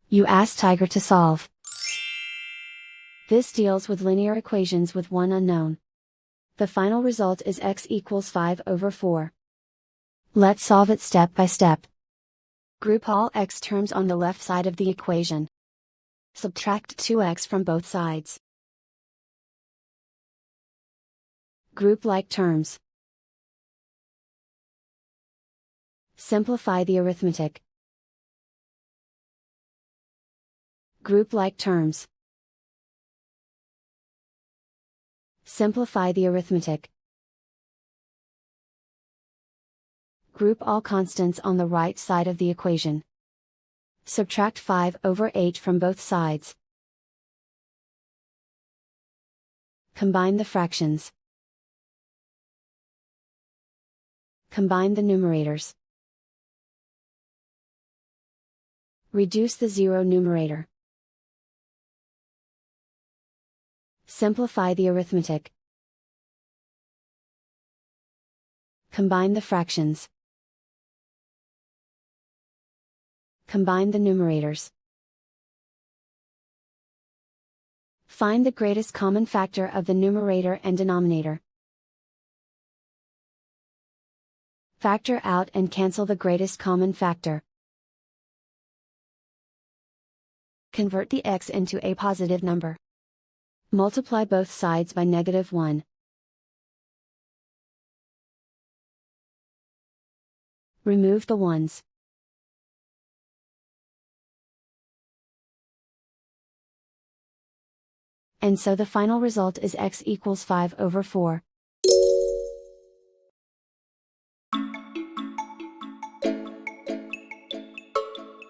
You ask Tiger to solve. This deals with linear equations with one unknown. The final result is x equals 5 over 4. Let's solve it step by step. Group all x terms on the left side of the equation. Subtract 2x from both sides. Group like terms. Simplify the arithmetic. Group like terms. Simplify the arithmetic. Group all constants on the right side of the equation. Subtract 5 over 8 from both sides. Combine the fractions. Combine the numerators. Reduce the zero numerator. Simplify the arithmetic. Combine the fractions. Combine the numerators. Find the greatest common factor of the numerator and denominator. Factor out and cancel the greatest common factor. Convert the x into a positive number. Multiply both sides by -1. Remove the ones. And so the final result is x equals 5 over 4.